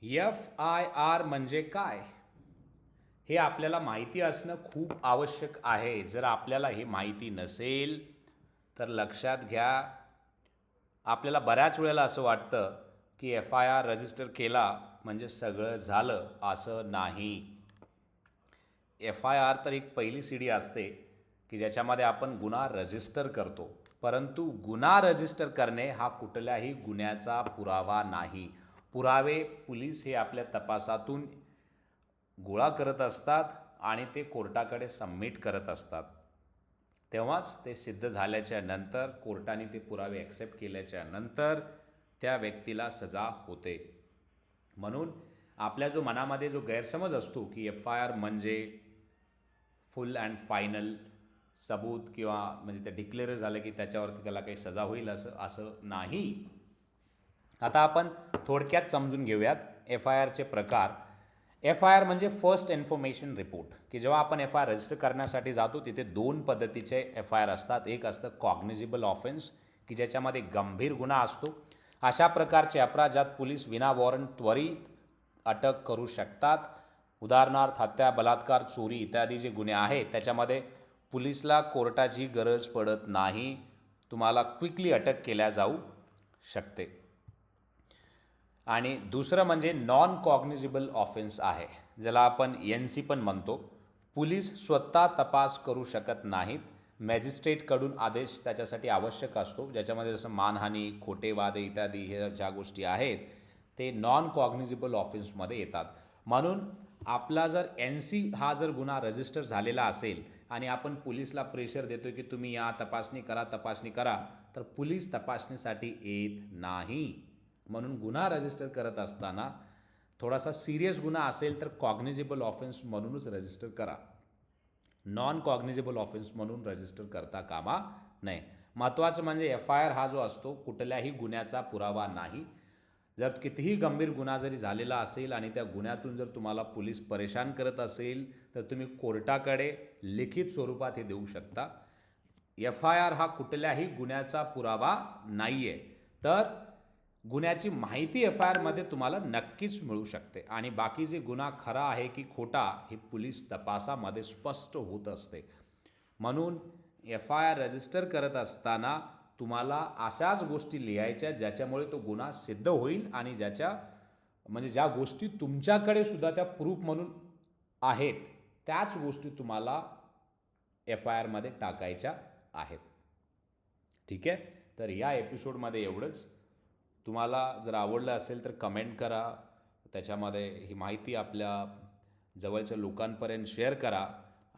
FIR म्हणजे काय? हे आपल्याला माहिती असणं खूप आवश्यक आहे. जर आपल्याला हे माहिती नसेल तर लक्षात घ्या, आपल्याला बऱ्याच वेळेला असं वाटतं की FIR रजिस्टर केला म्हणजे सगळं झालं, असं नाही. FIR तर एक पहिली सीडी असते की ज्याच्यामध्ये आपण गुन्हा रजिस्टर करतो, परंतु गुन्हा रजिस्टर करणे हा कुठल्याही गुन्ह्याचा पुरावा नाही. पुरावे पोलीस हे आपल्या तपासातून गोळा करत असतात आणि ते कोर्टाकडे सबमिट करत असतात. तेव्हाच ते सिद्ध झाल्याच्या नंतर, कोर्टाने ते पुरावे ॲक्सेप्ट केल्याच्या नंतर त्या व्यक्तीला सजा होते. म्हणून आपल्या जो मनामध्ये जो गैरसमज असतो की FIR म्हणजे फुल अँड फायनल सबूत किंवा म्हणजे ते डिक्लेअर झालं की त्याच्यावरती त्याला काही सजा होईल, असं नाही. आता आपण थोडक्यात समजून घेऊयात FIRचे प्रकार. FIR म्हणजे फर्स्ट इन्फॉर्मेशन रिपोर्ट, की जेव्हा आपण FIR रजिस्टर करण्यासाठी जातो तिथे दोन पद्धतीचे FIR असतात. एक असतं कॉग्निझिबल ऑफेन्स, की ज्याच्यामध्ये गंभीर गुन्हा असतो. अशा प्रकारचे अपराध ज्यात पोलीस विना वॉरंट त्वरित अटक करू शकतात. उदाहरणार्थ हत्या, बलात्कार, चोरी इत्यादी जे गुन्हे आहेत त्याच्यामध्ये पोलिसला कोर्टाची गरज पडत नाही, तुम्हाला क्विकली अटक केल्या जाऊ शकते. आणि दुसरं म्हणजे नॉन कॉग्निझिबल ऑफेन्स आहे, ज्याला आपण NC पण म्हणतो. पोलीस स्वतः तपास करू शकत नाहीत, मॅजिस्ट्रेटकडून आदेश त्याच्यासाठी आवश्यक असतो, ज्याच्यामध्ये जसं मानहानी, खोटे वादे इत्यादी हे ज्या गोष्टी आहेत ते नॉन कॉग्निझिबल ऑफेन्समध्ये येतात. म्हणून आपला जर NC हा जर गुन्हा रजिस्टर झालेला असेल आणि आपण पोलीसला प्रेशर देतो की तुम्ही या तपासणी करा, तर पोलीस तपासणीसाठी येत नाही. म्हणून गुन्हा रजिस्टर करत असताना थोडासा सिरियस गुन्हा असेल तर कॉग्निझिबल ऑफेन्स म्हणूनच रजिस्टर करा, नॉन कॉग्निझिबल ऑफेन्स म्हणून रजिस्टर करता कामा नये. महत्त्वाचं म्हणजे FIR हा जो असतो कुठल्याही गुन्ह्याचा पुरावा नाही. जर कितीही गंभीर गुन्हा जरी झालेला असेल आणि त्या गुन्ह्यातून जर तुम्हाला पोलीस परेशान करत असेल तर तुम्ही कोर्टाकडे लिखित स्वरूपात हे देऊ शकता. FIR हा कुठल्याही गुन्ह्याचा पुरावा नाही आहे. तर गुन्ह्याची माहिती FIR मध्ये तुम्हाला नक्कीच मिळू शकते आणि बाकी जे गुन्हा खरा आहे की खोटा हे पोलीस तपासामध्ये स्पष्ट होत असते. म्हणून FIR रजिस्टर करत असताना तुम्हाला अशाच गोष्टी लिहायच्या ज्याच्यामुळे तो गुन्हा सिद्ध होईल आणि ज्या गोष्टी तुमच्याकडे सुद्धा त्या प्रूफ म्हणून आहेत त्याच गोष्टी तुम्हाला FIR मध्ये टाकायच्या आहेत. ठीक आहे, तर या एपिसोडमध्ये एवढंच. तुम्हाला जर आवडलं असेल तर कमेंट करा, त्याच्यामध्ये ही माहिती आपल्या जवळच्या लोकांपर्यंत शेअर करा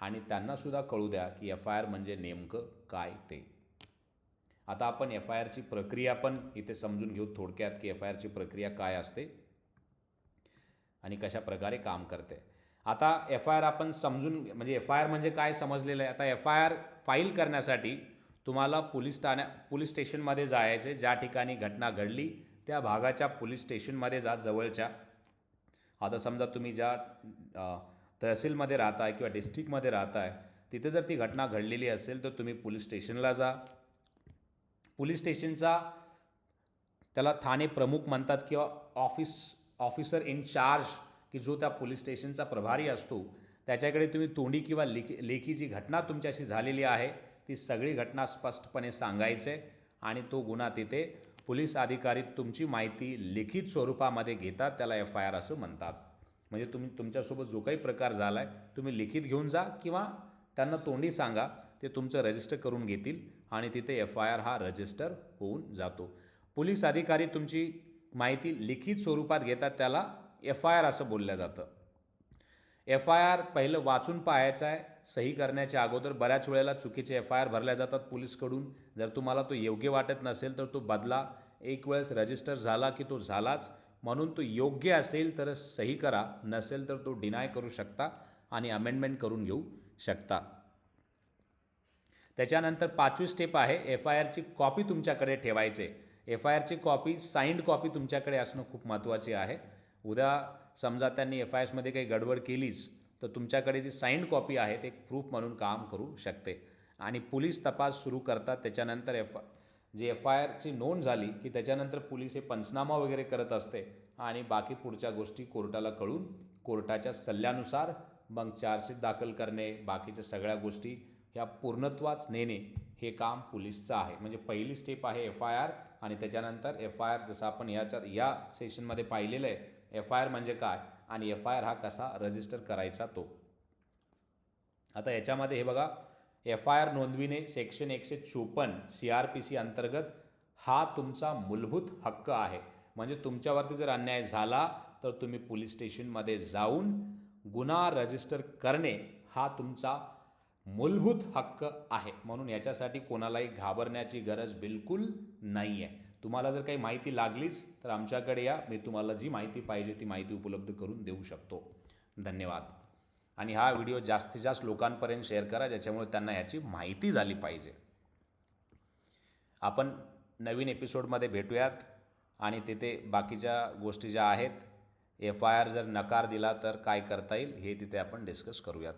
आणि त्यांनासुद्धा कळू द्या की FIR म्हणजे नेमकं काय ते. आता आपण FIRची प्रक्रिया पण इथे समजून घेऊ थोडक्यात, की FIRची प्रक्रिया काय असते आणि कशा प्रकारे काम करते. आता FIR आपण समजून म्हणजे FIR म्हणजे काय समजलेलं आहे. आता FIR फाईल करण्यासाठी तुम्हाला पोलीस स्टेशनमध्ये जायचे, ज्या ठिकाणी घटना घडली त्या भागाच्या पोलीस स्टेशनमध्ये जा जवळच्या. आता समजा तुम्ही ज्या तहसीलमध्ये राहताय किंवा डिस्ट्रिक्टमध्ये राहताय तिथे जर ती घटना घडलेली असेल तर तुम्ही पोलीस स्टेशनला जा. पोलीस स्टेशनचा त्याला ठाणे प्रमुख म्हणतात किंवा ऑफिसर इन चार्ज, की जो त्या पोलीस स्टेशनचा प्रभारी असतो, त्याच्याकडे तुम्ही तोंडी किंवा लेखी जी घटना तुमच्याशी झालेली आहे ती सगळी घटना स्पष्टपणे सांगायचे आणि तो गुन्हा तिथे पोलीस अधिकारी तुमची माहिती लिखित स्वरूपामध्ये घेतात, त्याला FIR असं म्हणतात. म्हणजे तुम्ही तुमच्यासोबत जो काही प्रकार झाला आहे तुम्ही लिखित घेऊन जा किंवा त्यांना तोंडी सांगा, ते तुमचं रजिस्टर करून घेतील आणि तिथे FIR हा रजिस्टर होऊन जातो. पोलीस अधिकारी तुमची माहिती लिखित स्वरूपात घेतात, त्याला FIR असं बोललं जातं. FIR पहिलं वाचून पाहायचं आहे सही करण्याच्या अगोदर. बऱ्याच वेळेला चुकीचे FIR भरल्या जातात पोलीसकडून. जर तुम्हाला तो योग्य वाटत नसेल तर तो बदला. एक वेळेस रजिस्टर झाला की तो झालाच, म्हणून तो योग्य असेल तर सही करा, नसेल तर तो डिनाय करू शकता आणि अमेंडमेंट करून घेऊ शकता. त्याच्यानंतर 5वी स्टेप आहे FIRची कॉपी तुमच्याकडे ठेवायचे. FIRची कॉपी साइंड कॉपी तुमच्याकडे असणं खूप महत्त्वाचे आहे. उद्या समजा त्यांनी FIRमध्ये काही गडबड केलीच तर तुमच्याकडे जी साइंड कॉपी आहे ते एक प्रूफ म्हणून काम करू शकते. आणि पोलीस तपास सुरू करतात त्याच्यानंतर FIRची नोंद झाली की त्याच्यानंतर पोलीस हे पंचनामा वगैरे करत असते आणि बाकी पुढच्या गोष्टी कोर्टाला कळून कोर्टाच्या सल्ल्यानुसार मग चार्जशीट दाखल करणे, बाकीच्या सगळ्या गोष्टी ह्या पूर्णत्वास नेणे हे काम पोलीसचं आहे. म्हणजे पहिली स्टेप आहे FIR आणि त्याच्यानंतर FIR जसं आपण या सेशनमध्ये पाहिलेलं आहे, FIR म्हणजे काय आणि FIR हा कसा रजिस्टर करायचा तो. आता याच्यामध्ये हे बघा, FIR नोंदविणे सेक्शन 154 CRPC अंतर्गत हा तुमचा मूलभूत हक्क आहे. म्हणजे तुमच्यावरती जर अन्याय झाला तर तुम्ही पोलीस स्टेशनमध्ये जाऊन गुन्हा रजिस्टर करणे हा तुमचा मूलभूत हक्क आहे. म्हणून याच्यासाठी कोणालाही घाबरण्याची गरज बिलकुल नाही आहे. तुम्हाला जर काही माहिती लागलीच तर आमच्याकडे या, मी तुम्हाला जी माहिती पाहिजे ती माहिती उपलब्ध करून देऊ शकतो. धन्यवाद. आणि हा व्हिडिओ जास्तीत जास्त लोकांपर्यंत शेअर करा ज्याच्यामुळे त्यांना याची माहिती झाली पाहिजे. आपण नवीन एपिसोडमध्ये भेटूयात आणि तिथे बाकीच्या गोष्टी ज्या आहेत, FIR जर नकार दिला तर काय करता येईल हे तिथे आपण डिस्कस करूयात.